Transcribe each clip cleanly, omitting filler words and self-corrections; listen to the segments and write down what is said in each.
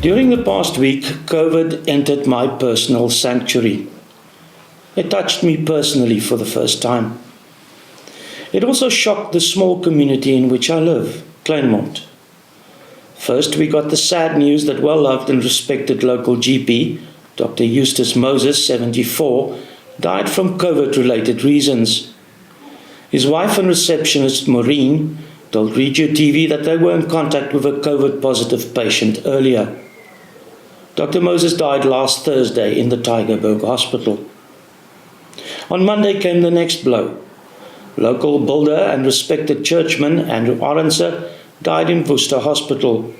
During the past week, COVID entered my personal sanctuary. It touched me personally for the first time. It also shocked the small community in which I live, Claremont. First, we got the sad news that well-loved and respected local GP, Dr. Eustace Moses, 74, died from COVID-related reasons. His wife and receptionist, Maureen, told Regio TV that they were in contact with a COVID-positive patient earlier. Dr. Moses died last Thursday in the Tygerberg Hospital. On Monday came the next blow. Local builder and respected churchman Andrew Arendse died in Worcester Hospital.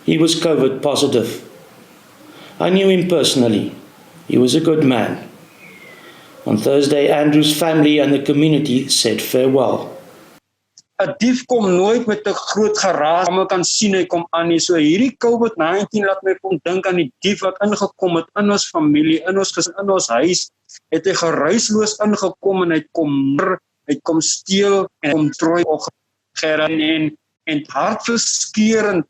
He was COVID positive. I knew him personally. He was a good man. On Thursday, Andrew's family and the community said farewell. 'n dief kom nooit met 'n groot geraas, almal kan sien hy kom aan nie. So hierdie COVID-19 laat my kom dink aan die dief wat ingekom het in ons familie, in ons gesin, in ons huis. Het hy geruisloos ingekom en hy kom steel en kom trooi op Gerard en hartverskeurend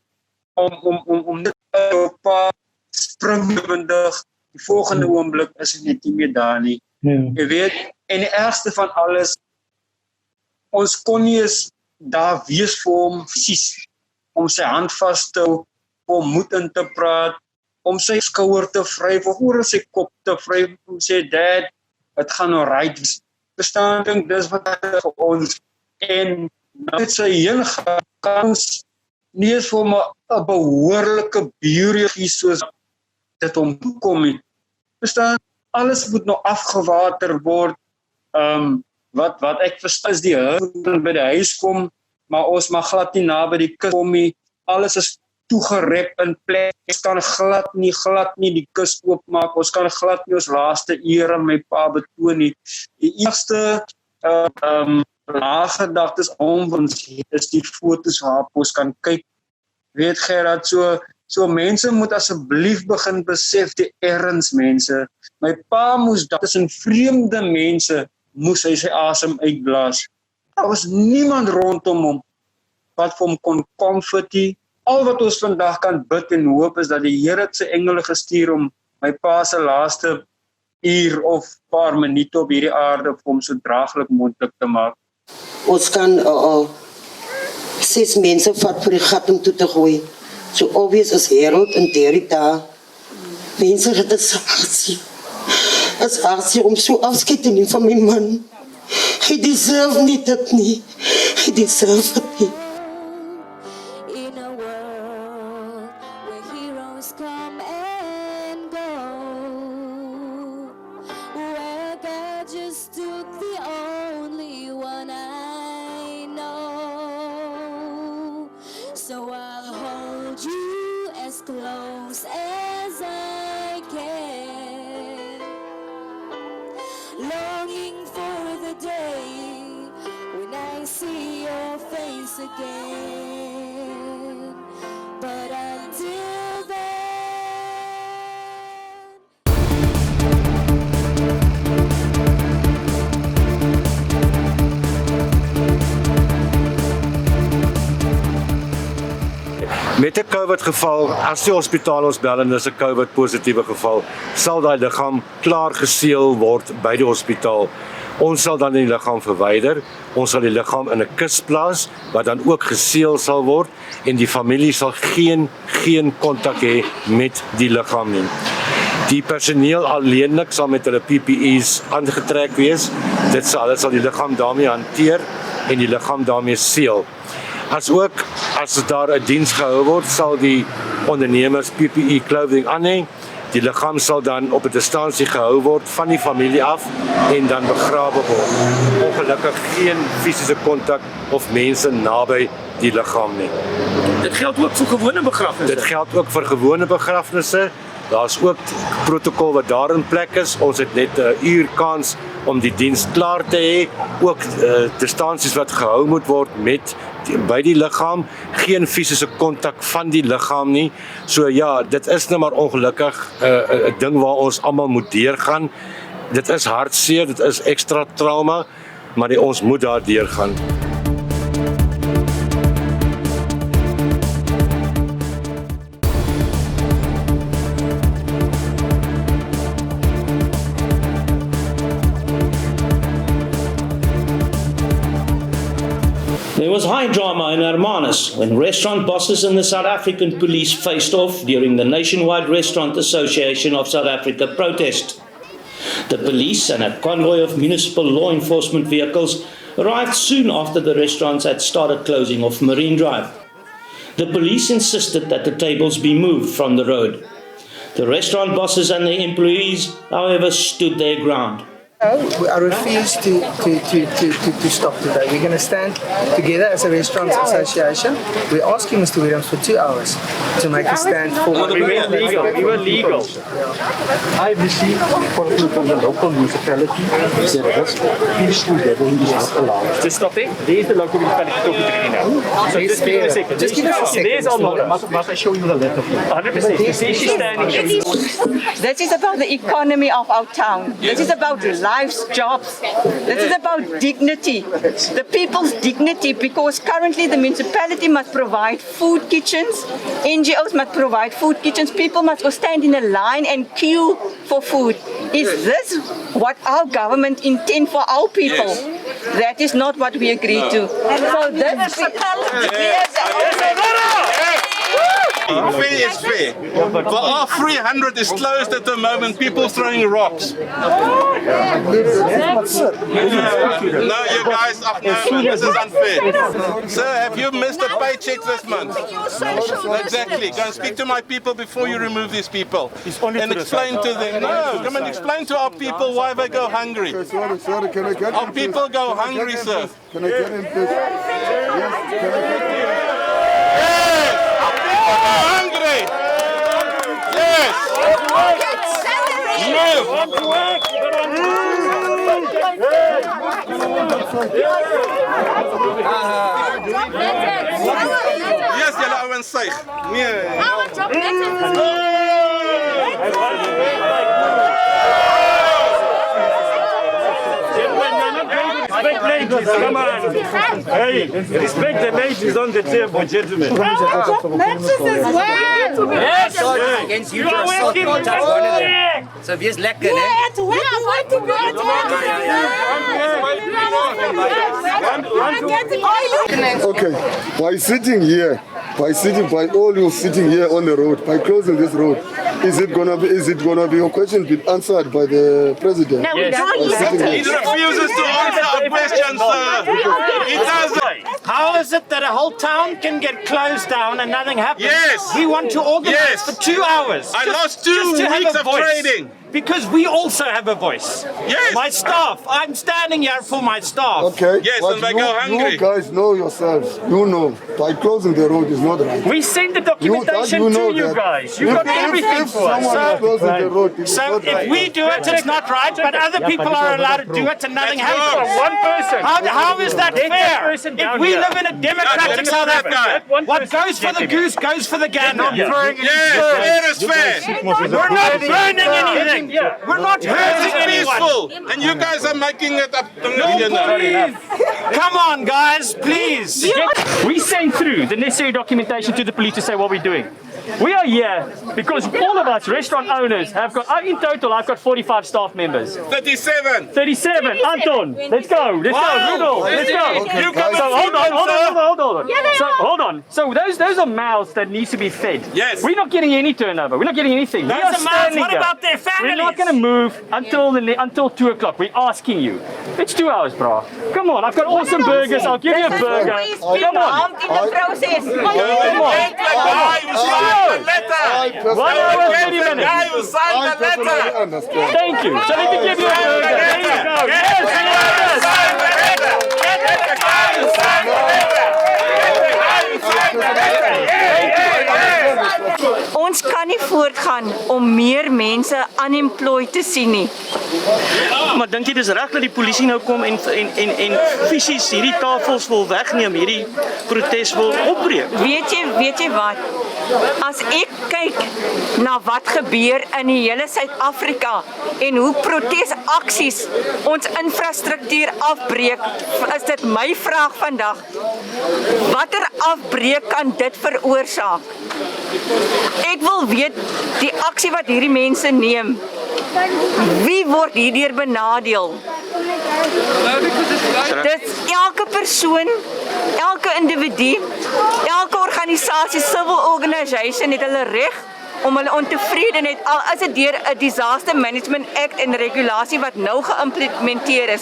om dit op 'n springlewendig. Die volgende oomblik is hy net nie meer daar nie. Jy weet, en die ergste van alles, ons kon nie eens daar wees vir hom fisies, om sy hand vas te hou, om moed in te praat, om sy skouer te vryf, of oor sy kop te vryf, om sê, Dad, het gaan alright. Verstaan, dink, dis wat hy vir ons, en met sy hele kans, nie eens vir hom 'n behoorlike biologie soos dit hom toekom nie. Verstaan, alles moet nou afgewater word. Wat ek verstaan is die hund by die huis kom, maar ons mag glad nie na by die kus kom nie. Alles is toegerek in plek. Ons kan glad nie die kus oopmaak. Ons kan glad nie ons laaste ure my pa betoon nie. Die eerste nagedagtes om ons is die foto's waarop ons kan kyk. Weet Gerard, so mense moet asseblief begin besef die erns mense. My pa moes dat tussen vreemde mense moes hy sy asem uitblaas. Daar was niemand rondom hom wat vir hom kon comfort nie. Al wat ons vandag kan bid en hoop is dat die Here het sy engele gestuur om my pa se laaste uur of paar minute op hierdie aarde vir hom so draaglik moontlik te maak. Ons kan 6 mense vat vir die gat om toe te gooi. So obvious as Herald en Derita. Mense het dit saaksie. As hartseer om so afskeid te neem van my man. Hy deserve nie dit nie. Hy deserve dit nie. In a world where heroes come and go, where God just took the only one I know. So I'll hold you as close as I can, longing for the day when I see your face again. But until then, met 'n COVID geval, as die hospitaal ons bel en dis 'n COVID positiewe geval, sal daai liggaam klaar geseël word by die hospitaal. Ons sal dan die liggaam verwyder, ons sal die liggaam in 'n kus plaas, wat dan ook geseël sal word, en die familie sal geen kontak hê met die liggaam nie. Die personeel alleenlik sal met hulle PPE's aangetrek wees, dit sal die liggaam daarmee hanteer, en die liggaam daarmee seël. As daar 'n diens gehou word, sal die ondernemers PPE clothing aan hê. Die liggaam sal dan op 'n distansie gehou word van die familie af en dan begrawe word. Ongelukkig geen fisiese kontak of mense naby die liggaam nie. Dit geld ook vir gewone begrafnisse. Dit geld ook vir gewone begrafnisse. Daar's ook protokol wat daar in plek is. Ons het net 'n uur kans om die diens klaar te hê. Ook distansies wat gehou moet word by die liggaam. Geen fisiese kontak van die liggaam nie. So ja, dit is nou maar ongelukkig 'n ding waar ons almal moet deurgaan. Dit is hartseer, dit is ekstra trauma, maar ons moet daar deurgaan. was high drama in Hermanus when restaurant bosses and the South African police faced off during the Nationwide Restaurant Association of South Africa protest. The police and a convoy of municipal law enforcement vehicles arrived soon after the restaurants had started closing off Marine Drive. The police insisted that the tables be moved from the road. The restaurant bosses and the employees, however, stood their ground. I refuse to stop today. We're going to stand together as a restaurants association. We're asking Mr. Williams for 2 hours to make a stand for what we were legal. We were legal. I've received information from the local municipality that this peaceful gathering is not allowed. Just stop there. There's the local municipality talking to me now. So just give me a second. Just give us a second. There's our lawyer. Must I show you the letter? 100%. You see she's standing. This is about the economy of our town. This is about lives, jobs. This is about dignity, the people's dignity, because currently the municipality must provide food kitchens, NGOs must provide food kitchens, people must go stand in a line and queue for food. Is this what our government intends for our people? Yes. That is not what we agreed to. So this Fair is fair. But all 300 is closed at the moment. People throwing rocks. No, you guys, no, this is unfair. Sir, have you missed a paycheck this month? Exactly. Go and speak to my people before you remove these people. And explain to them. No, come and explain to our people why they go hungry. Sorry, can I get our people go hungry, sir. Can I get him, please? Yes, can I get him? Hungry! Yes! Yes, julle ouens suig. Respect ladies, come on. Hey, respect the ladies on the table, gentlemen. Yes, against you for assault. So wees lekker, hè? Okay, by sitting here, by all you sitting here on the road, by closing this road, is it gonna be your question be answered by the president? No, we don't. He refuses to answer our questions, sir. He doesn't. How is it that a whole town can get closed down and nothing happens? Yes. We want to organize Yes. for 2 hours. I lost 2 weeks of trading. Because we also have a voice. Yes. My staff. I'm standing here for my staff. Okay. Yes, but and they go hungry. You guys know yourselves. You know, by closing the road is not right. We send the documentation know to you that. guys. You got everything for us. Someone is closing the road, it is So not if right. we do it, it's not right, but other people are allowed to do it and nothing happens. One person. How is that fair? If we live in a democratic South Africa, what goes for the goose goes for the gander. Yes, fair is fair. We're not burning anything. We're not hurting It's anyone. peaceful, and you guys are making it up. Come on, guys, please. We sent through the necessary documentation to the police to say what we're doing. We are here because all of us restaurant owners have got, in total, I've got 45 staff members. 37. 37. Anton, let's go. Let's go. Rudolph, let's go. You come So hold on. Yeah, So hold on. So those are mouths that need to be fed. Yes. We're not getting any turnover. We're not getting anything. We are Those are mouths. standing What here. about their families? We're not going to move until 2 o'clock. We're asking you. It's 2 hours, bro. Come on. I've got awesome burgers. I'll give you a burger. Come on. in the process. Come on. 1 hour, 30 minutes. I personally understand. Thank you. So let me give you a burger. There you go. Ons kan nie voortgaan om meer mense unemployed te sien nie. Maar dink jy dis reg dat die polisie nou kom en fisies hierdie tafels wil wegneem, hierdie protes wil opbreek? Weet jy wat? As ek kyk na wat gebeur in die hele Suid-Afrika en hoe protesaksies ons infrastruktuur afbreek, is dit my vraag vandag. Watter afbreek kan dit veroorsaak? Ek wil weet die aksie wat hierdie mense neem. Wie word hierdeur benadeel? Dis elke persoon, elke individu, elke organisasie, civil organisation het hulle reg om hulle ontevredenheid, al is dit deur 'n Disaster Management Act en regulasie wat nou geïmplementeer is.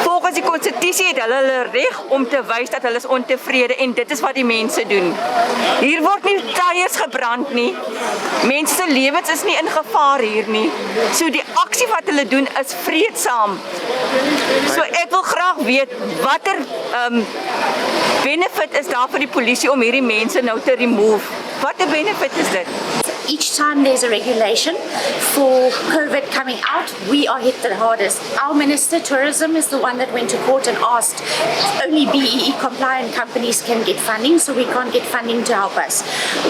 Volgens die konstitusie het hulle reg om te wys dat hulle is ontevrede en dit is wat die mense doen. Hier word nie tyres gebrand nie. Mense se lewens is nie in gevaar hier nie. So die aksie wat hulle doen is vreedsaam. So ek wil graag weet watter benefit is daar vir die polisie om hierdie mense nou te remove? What the benefit is that? Each time there's a regulation for COVID coming out, we are hit the hardest. Our Minister Tourism is the one that went to court and asked only BEE compliant companies can get funding, so we can't get funding to help us.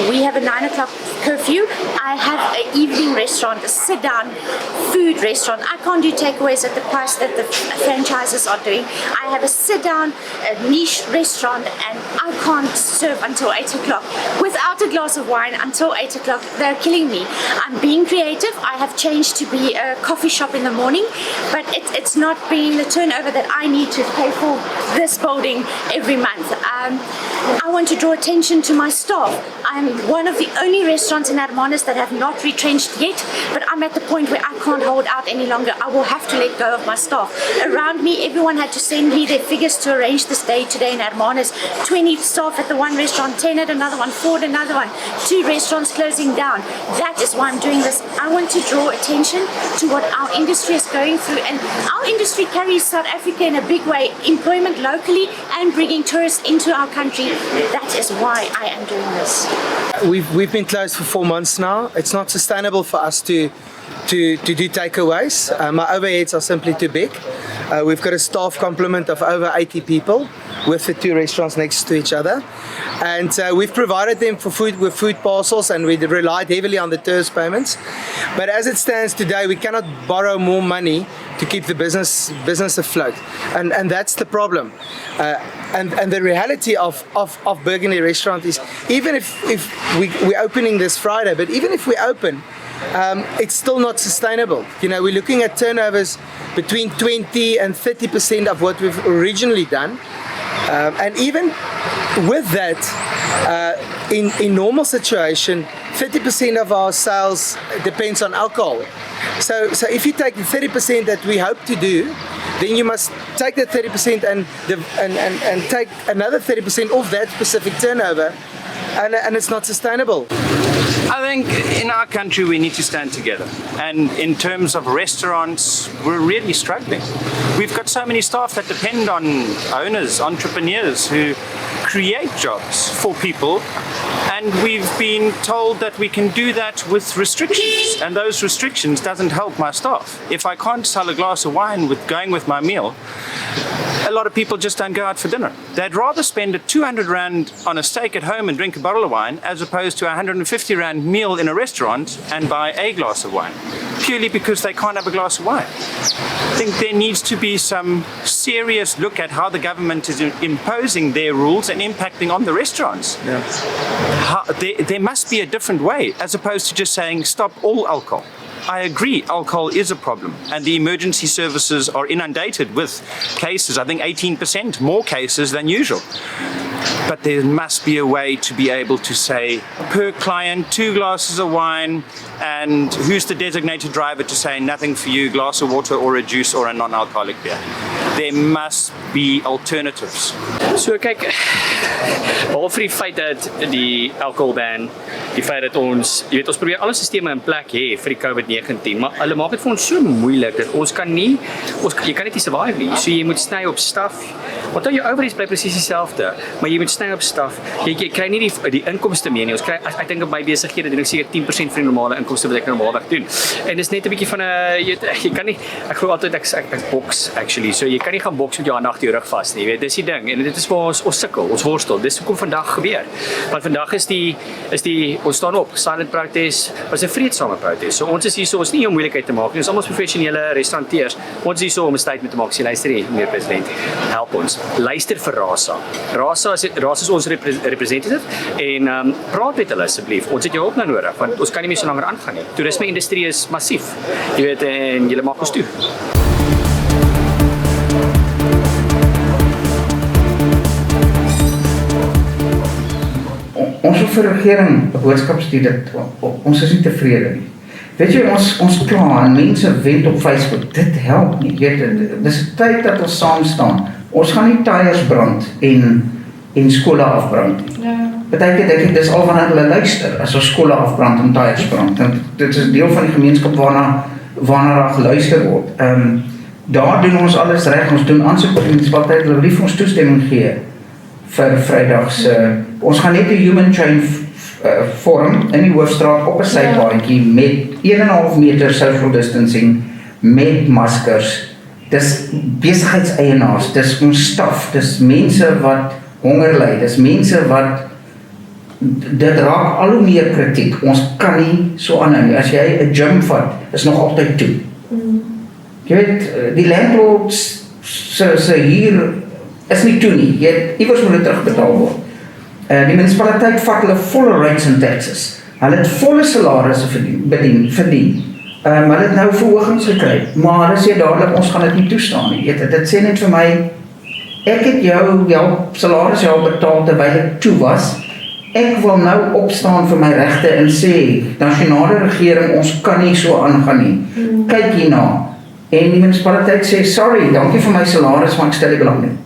We have a 9 o'clock curfew. I have an evening restaurant, a sit-down food restaurant. I can't do takeaways at the price that the franchises are doing. I have a sit-down, a niche restaurant, and I can't serve until 8 o'clock. Without a glass of wine until 8 o'clock, they're killing me. I'm being creative. I have changed to be a coffee shop in the morning, but it's not being the turnover that I need to pay for this building every month. I want to draw attention to my staff. I'm one of the only restaurants in Hermanus that have not retrenched yet, but I'm at the point where I can't hold out any longer. I will have to let go of my staff. Around me, everyone had to send me their figures to arrange this day today in Hermanus. 20 staff at the one restaurant, 10 at another one, 4 at another one, 2 restaurants closing down. That is why I'm doing this. I want to draw attention to what our industry is going through, and our industry carries South Africa in a big way, employment locally and bringing tourists into our country. That is why I am doing this. We've been closed for 4 months now. It's not sustainable for us to do takeaways. My overheads are simply too big. We've got a staff complement of over 80 people with the 2 restaurants next to each other, and we've provided them with food parcels, and we relied heavily on the tourist payments. But as it stands today, we cannot borrow more money to keep the business afloat, and that's the problem. And the reality of Burgundy Restaurant is, even if we're opening this Friday, but even if we open, it's still not sustainable. You know, we're looking at turnovers between 20 and 30% of what we've originally done. And even with that, in normal situation, 30% of our sales depends on alcohol. So if you take the 30% that we hope to do, then you must take that 30% and take another 30% off that specific turnover, and it's not sustainable. I think in our country we need to stand together, and in terms of restaurants we're really struggling. We've got so many staff that depend on owners, entrepreneurs who create jobs for people, and we've been told that we can do that with restrictions, and those restrictions doesn't help my staff. If I can't sell a glass of wine going with my meal, a lot of people just don't go out for dinner. They'd rather spend a 200 Rand on a steak at home and drink a bottle of wine as opposed to a 150 Rand meal in a restaurant and buy a glass of wine, purely because they can't have a glass of wine. I think there needs to be some serious look at how the government is imposing their rules and impacting on the restaurants. Yeah. There must be a different way, as opposed to just saying stop all alcohol. I agree, alcohol is a problem, and the emergency services are inundated with cases. I think 18% more cases than usual. But there must be a way to be able to say, per client, 2 glasses of wine, and who's the designated driver to say nothing for you, glass of water or a juice or a non-alcoholic beer. There must be alternatives. So kyk, behalwe vir die feit dat die alcohol ban, die feit dat ons probeer alle sisteme in plek hê vir die COVID-19, maar hulle maak dit vir ons so moeilik dat jy kan net nie survive nie. So jy moet sny op staf. Onthou jou overheads bly presies dieselfde, maar jy moet sny op staf. Jy kry nie die inkomste meer nie. Ons kry, ek dink by besighede doen ek seker 10% van die normale inkomste wat ek normaalweg doen. En dis net 'n bietjie van 'n jy kan nie, ek glo altyd ek boks actually. So jy kan nie gaan boks met jou hand agter jou rug vas nie. Jy weet, dis die ding. En dit is waar ons sukkel, ons worstel. Dis hoekom vandag gebeur. Want vandag is ons staan op, silent protest, was 'n vreedsame protest. So ons is hier so, ons nie om moeilikheid te maak nie. Ons almal professionele restauranteurs. Ons is hier so om 'n statement te maak. Sê luister hier, meneer president, help ons. Luister vir Rasa. Rasa is ons representative en praat met hulle asseblief. Ons het jou hulp nou nodig want ons kan nie meer so langer aangaan nie. Toerisme industrie is massief. Jy weet, en julle maak ons toe. ons wil vir die regering 'n boodskap stuur dat ons is nie tevrede nie. Weet jy, ons kla en mense wend op Facebook, dit help nie. Weet jy, dis 'n tyd dat ons saam staan. Ons gaan nie tyres brand en skole afbrand nie. Partykeer dink ek dis al wanneer hulle luister, as ons skole afbrand en tyres brand. En dit is deel van die gemeenskap waarna daar geluister word. Daar doen ons alles reg, ons doen aansoek by die munisipaliteit, hulle wil vir ons toestemming gee vir Vrydag se. Ons gaan net 'n human chain vorm in die hoofstraat op 'n sypaadjie met 1,5 meter social distancing, met maskers. Dis besigheidseienaars, dis ons staf, dis mense wat honger ly, dis mense wat dit raak al hoe meer kritiek. Ons kan nie so aanhou nie. As jy 'n gym vat, is nog altyd toe. Jy weet, die landlords se huur is nie toe nie. Iewers moet dit terugbetaal word. Die munisipaliteit vat hulle volle rates en taxes. Hulle het volle salarisse verdien. Hulle het nou verhogings gekry, maar hulle sê dadelik ons gaan dit nie toestaan nie. Dit sê net vir my, ek het jou salaris betaal terwyl ek toe was. Ek wil nou opstaan vir my regte en sê, nasionale regering, ons kan nie so aangaan nie. Kyk hierna. En die munisipaliteit sê, sorry, dankie vir my salaris, maar ek stel nie belang nie.